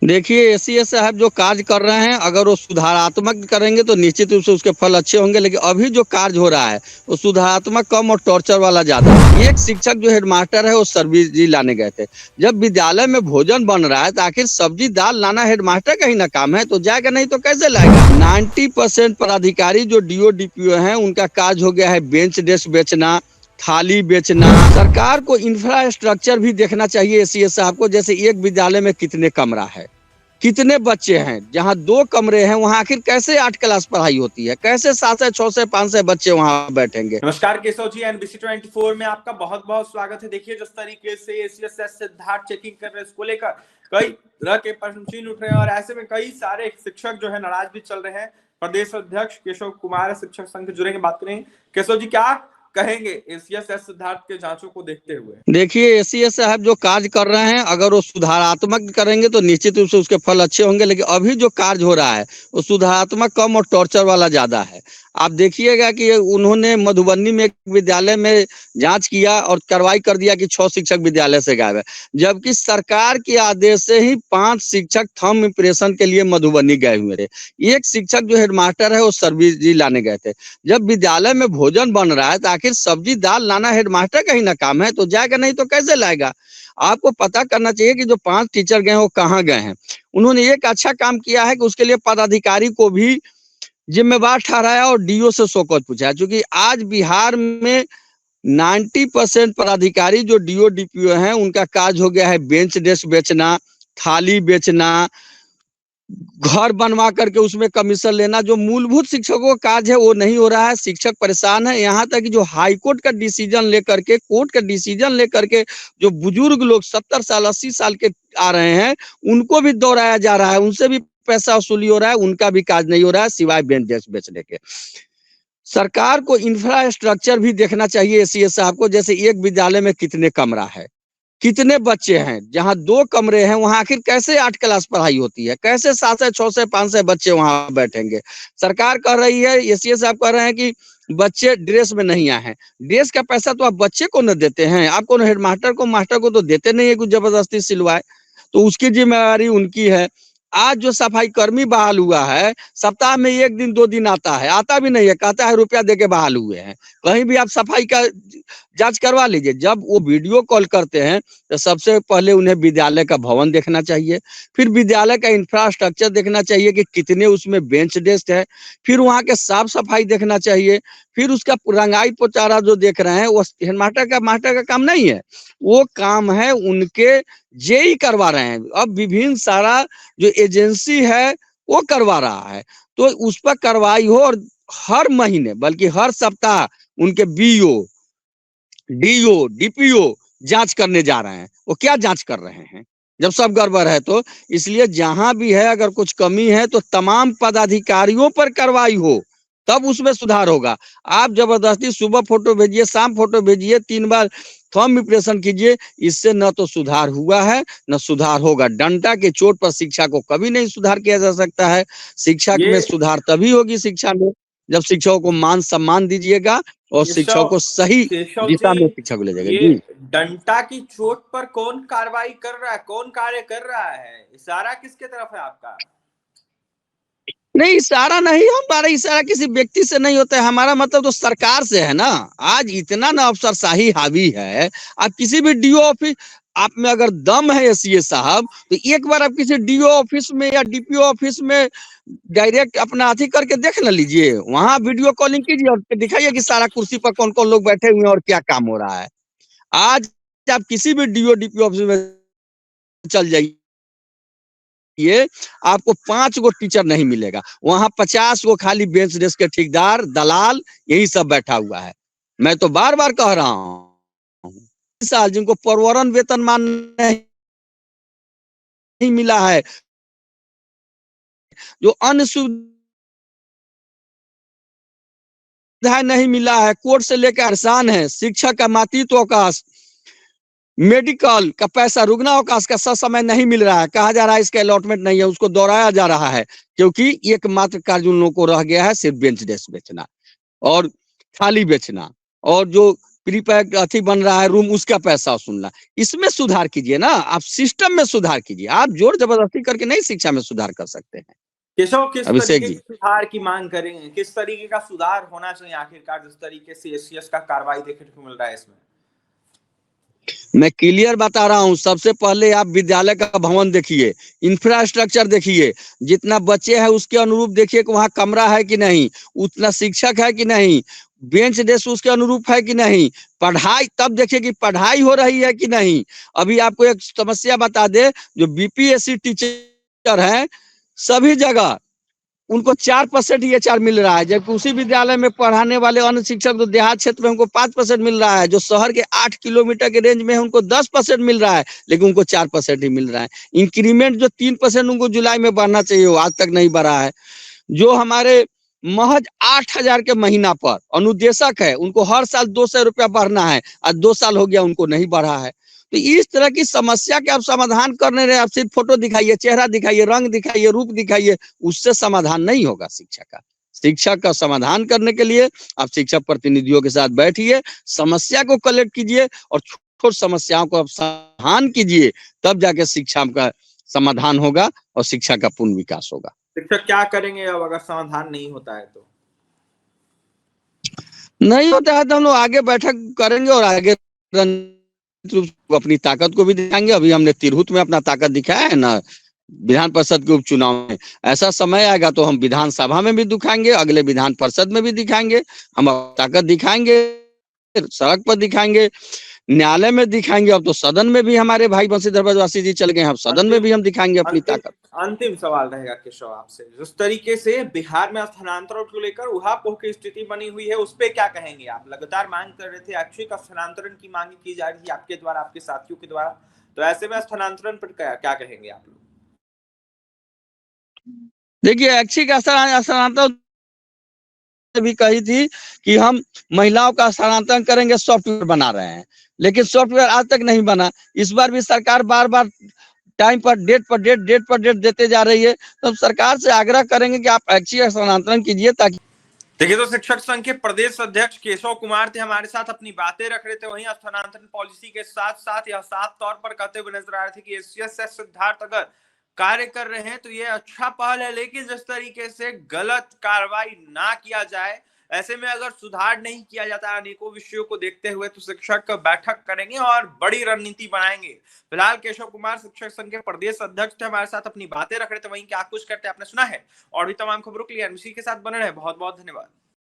देखिए एसीएस साहब जो कार्य कर रहे हैं, अगर वो सुधारात्मक करेंगे तो निश्चित रूप से उसके फल अच्छे होंगे। लेकिन अभी जो कार्य हो रहा है वो सुधारात्मक कम और टॉर्चर वाला ज्यादा है। एक शिक्षक जो हेडमास्टर है वो सब्जी लाने गए थे। जब विद्यालय में भोजन बन रहा है तो आखिर सब्जी दाल लाना हेडमास्टर का ही ना काम है, तो जाएगा नहीं तो कैसे लाएगा। 90% पदाधिकारी जो डीओ डीपीओ हैं उनका कार्य हो गया है बेंच डेस्क बेचना, थाली बेचना। सरकार को इंफ्रास्ट्रक्चर भी देखना चाहिए एसीएस साहब को। जैसे एक विद्यालय में कितने कमरा है, कितने बच्चे हैं, जहाँ 2 कमरे हैं वहाँ आखिर कैसे 8 क्लास पढ़ाई होती है, कैसे 7 से 6 से 5 से बच्चे वहाँ बैठेंगे। नमस्कार केशव जी, एनबीसी 24 में आपका बहुत बहुत स्वागत है। देखिए जिस तरीके से एसीएस सिद्धार्थ चेकिंग कर रहे हैं, इसको लेकर कई तरह के प्रश्न चिन्ह उठ रहे हैं और ऐसे में कई सारे शिक्षक जो है नाराज भी चल रहे हैं। प्रदेश अध्यक्ष केशव कुमार शिक्षक संघ से जुड़ेंगे, बात करेंगे। केशव जी क्या कहेंगे एसीएस सिद्धार्थ के जांचों को देखते हुए? देखिए एसीएस साहब जो कार्य कर रहे हैं, अगर वो सुधारात्मक करेंगे तो निश्चित रूप से उसके फल अच्छे होंगे। लेकिन अभी जो कार्य हो रहा है वो सुधारात्मक कम और टॉर्चर वाला ज्यादा है। आप देखिएगा कि उन्होंने मधुबनी में एक विद्यालय में जांच किया और कार्रवाई कर दिया कि 6 शिक्षक विद्यालय से गायब है, जबकि सरकार के आदेश से ही 5 शिक्षक थंब इम्प्रेशन के लिए मधुबनी गए हुए थे। एक शिक्षक जो हेडमास्टर है वो सब्जी लाने गए थे। जब विद्यालय में भोजन बन रहा है तो आखिर सब्जी दाल लाना हेडमास्टर का ही ना काम है, तो जाएगा नहीं तो कैसे लाएगा। आपको पता करना चाहिए कि जो 5 टीचर गए वो कहाँ गए हैं। उन्होंने एक अच्छा काम किया है कि उसके लिए पदाधिकारी को भी जिम्मेवार ठहराया और डीओ से शौकत पूछा, क्योंकि आज बिहार में 90% पदाधिकारी जो डीओ डीपीओ हैं उनका कार्य हो गया है बेंच डेस्क बेचना, थाली बेचना, घर बनवा करके उसमें कमीशन लेना। जो मूलभूत शिक्षकों का कार्य है वो नहीं हो रहा है, शिक्षक परेशान है। यहाँ तक कि जो हाई कोर्ट का डिसीजन लेकर के, कोर्ट का डिसीजन लेकर के जो बुजुर्ग लोग 70 साल 80 साल के आ रहे हैं उनको भी दौड़ाया जा रहा है, उनसे भी पैसा वसूली हो रहा है, उनका भी कार्य नहीं हो रहा है सिवाय बेंच डेस्क बेचने के। सरकार को इंफ्रास्ट्रक्चर भी देखना चाहिए एसीएस साहब को। जैसे एक विद्यालय में कितने कमरा है, कितने बच्चे हैं, जहाँ 2 कमरे हैं वहाँ आखिर कैसे 8 क्लास पढ़ाई होती है, कैसे 7 से 6 से 5 से बच्चे वहाँ बैठेंगे। सरकार कह रही है, एसीएस साहब कह रहे हैं कि बच्चे ड्रेस में नहीं आए हैं। ड्रेस का पैसा तो आप बच्चे को न देते हैं, आपको हेडमास्टर को मास्टर को तो देते नहीं है कुछ जबरदस्ती सिलवाए, तो उसकी जिम्मेवारी उनकी है। आज जो सफाई कर्मी बहाल हुआ है सप्ताह में 1 दिन 2 दिन आता है, आता भी नहीं है, कहता है रुपया दे के बहाल हुए हैं। कहीं भी आप सफाई का जांच करवा लीजिए। जब वो वीडियो कॉल करते हैं तो सबसे पहले उन्हें विद्यालय का भवन देखना चाहिए, फिर विद्यालय का इंफ्रास्ट्रक्चर देखना चाहिए कि कितने उसमें बेंच डेस्क है, फिर वहाँ के साफ सफाई देखना चाहिए, फिर उसका रंगाई पोचारा जो देख रहे हैं वो हेडमास्टर मास्टर का काम नहीं है, वो काम है उनके जेई करवा रहे हैं। अब विभिन्न सारा जो एजेंसी है वो करवा रहा है, तो उस पर कार्रवाई हो और हर महीने बल्कि हर सप्ताह उनके बीओ डीओ डीपीओ जांच करने जा रहे हैं। वो क्या जांच कर रहे हैं जब सब गड़बड़ है तो? इसलिए जहां भी है अगर कुछ कमी है तो तमाम पदाधिकारियों पर कार्रवाई हो, तब उसमें सुधार होगा। आप जबरदस्ती सुबह फोटो भेजिए, शाम फोटो भेजिए, 3 बार थंब इम्प्रेशन कीजिए, इससे न तो सुधार हुआ है न सुधार होगा। डंडा के चोट पर शिक्षा को कभी नहीं सुधार किया जा सकता है। शिक्षा में सुधार तभी होगी शिक्षा में जब शिक्षकों को मान सम्मान दीजिएगा और शिक्षकों को सही दिशा में शिक्षा को ले जाएगा। ये जी, डंडा की चोट पर कौन कार्रवाई कर रहा है, कौन कार्य कर रहा है? इशारा किसके तरफ है आपका? नहीं इशारा नहीं, हमारा इशारा किसी व्यक्ति से नहीं होता है, हमारा मतलब तो सरकार से है ना। आज इतना ना अफसरशाही हावी है, आप किसी भी डीओ ऑफिस, आप में अगर दम है एसीएस साहब तो एक बार आप किसी डीओ ऑफिस में या डीपीओ ऑफिस में डायरेक्ट अपना अथी करके देख न लीजिए, वहां वीडियो कॉलिंग कीजिए और दिखाइए कि सारा कुर्सी पर कौन कौन लोग बैठे हुए हैं और क्या काम हो रहा है। आज आप किसी भी डीओ डीपीओ ऑफिस में चल जाइए, ये आपको 5 गो टीचर नहीं मिलेगा, वहां 50 गो खाली बेंच डेस्क के ठेकेदार दलाल यही सब बैठा हुआ है। मैं तो बार बार कह रहा हूँ, साल जिनको प्रवरण वेतनमान नहीं मिला है, जो अन्य सुविधा नहीं मिला है, कोर्ट से लेकर आसान है, शिक्षा का मातृत्व अवकाश, मेडिकल का पैसा, रुग्ण अवकाश का समय नहीं मिल रहा है, कहा जा रहा है इसका अलॉटमेंट नहीं है, उसको दोहराया जा रहा है, क्योंकि एकमात्र कार्य उन लोगों को रह गया है सिर्फ बेंच डेस्क बेचना और थाली बेचना और जो प्रीपैड अथी बन रहा है रूम, उसका पैसा वसूलना। इसमें सुधार कीजिए ना, आप सिस्टम में सुधार कीजिए, आप जोर जबरदस्ती करके नहीं शिक्षा में सुधार कर सकते हैं। केशव, किस अभिषेक तरीके जी, के सुधार की मांग करेंगे, किस तरीके का सुधार होना चाहिए आखिरकार, जिस तरीके से एसीएस का कार्रवाई देखने को मिल रहा है इसमें? मैं क्लियर बता रहा हूं, सबसे पहले आप विद्यालय का भवन देखिए, इंफ्रास्ट्रक्चर देखिए, जितना बच्चे हैं उसके अनुरूप देखिए कि वहां कमरा है कि नहीं, उतना शिक्षक है कि नहीं, बेंच डेस्क उसके अनुरूप है कि नहीं, पढ़ाई तब देखिए कि पढ़ाई हो रही है कि नहीं। अभी आपको एक समस्या बता दे, जो बीपीएससी टीचर हैं सभी जगह उनको 4% ही एचआर मिल रहा है, जबकि उसी विद्यालय में पढ़ाने वाले अन्य शिक्षक तो देहात क्षेत्र में उनको 5% मिल रहा है, जो शहर के 8 किलोमीटर के रेंज में है उनको 10% मिल रहा है, लेकिन उनको 4% ही मिल रहा है। इंक्रीमेंट जो 3% उनको जुलाई में बढ़ना चाहिए वो आज तक नहीं बढ़ा है। जो हमारे महज 8,000 के महीना पर अनुदेशक है उनको हर साल 200 रुपया बढ़ना है, आज 2 साल हो गया उनको नहीं बढ़ा है। तो इस तरह की समस्या के आप समाधान करने रहे, आप सिर्फ फोटो दिखाइए, चेहरा दिखाइए, रंग दिखाइए, रूप दिखाइए, उससे समाधान नहीं होगा शिक्षा का। शिक्षा का समाधान करने के लिए आप शिक्षक प्रतिनिधियों के साथ बैठिए, समस्या को कलेक्ट कीजिए और छोट समस्याओं को आप समाधान कीजिए, तब जाके शिक्षा का समाधान होगा और शिक्षा का पूर्ण विकास होगा। शिक्षक क्या करेंगे अब अगर समाधान नहीं होता है तो? नहीं होता है तो हम लोग आगे बैठक करेंगे और आगे अपनी ताकत को भी दिखाएंगे। अभी हमने तिरहुत में अपना ताकत दिखाया है ना, विधान परिषद के उपचुनाव में। ऐसा समय आएगा तो हम विधानसभा में भी दिखाएंगे, अगले विधान परिषद में भी दिखाएंगे, हम ताकत दिखाएंगे, सड़क पर दिखाएंगे, न्यायालय में दिखाएंगे। अब तो सदन में भी हमारे भाई बंशीधर ब्रजवासी जी चल गए, हम सदन में भी हम दिखाएंगे अपनी ताकत। अंतिम सवाल रहेगा केशव आपसे, जिस तरीके से बिहार में स्थानांतरण को लेकर उहापोह की स्थिति बनी हुई है, उस पे क्या कहेंगे आप? लगातार मांग कर रहे थे, ऐच्छिक स्थानांतरण की मांग की जा रही थी आपके द्वारा, आपके साथियों के द्वारा, तो ऐसे में स्थानांतरण पर क्या कहेंगे आप लोग? देखिए, ऐच्छिक स्थानांतरण भी कही थी कि हम महिलाओं का स्थानांतरण करेंगे, सॉफ्टवेयर बना रहे हैं, लेकिन सॉफ्टवेयर आज तक नहीं बना। इस बार भी सरकार बार बार टाइम पर डेट पर डेट देते जा रही है, तो सरकार से आग्रह करेंगे कि आप ऐच्छिक स्थानांतरण कीजिए ताकि। देखिए, तो शिक्षक संघ के प्रदेश अध्यक्ष केशव कुमार थे हमारे साथ, अपनी बातें रख रहे थे। वहीं स्थानांतरण पॉलिसी के साथ साथ यह साफ तौर पर कहते हुए नजर आ रहे थे कि एसीएस सिद्धार्थ अगर कार्य कर रहे हैं तो ये अच्छा पहल है, लेकिन जिस तरीके से गलत कार्रवाई ना किया जाए, ऐसे में अगर सुधार नहीं किया जाता अनेकों विषयों को देखते हुए, तो शिक्षक बैठक करेंगे और बड़ी रणनीति बनाएंगे। फिलहाल केशव कुमार शिक्षक संघ के प्रदेश अध्यक्ष थे, हमारे साथ अपनी बातें रख रहे थे। वहीं क्या कुछ करते आपने सुना है। और भी तमाम खबरों के लिए एनबीसी के साथ बने रहे। बहुत बहुत धन्यवाद।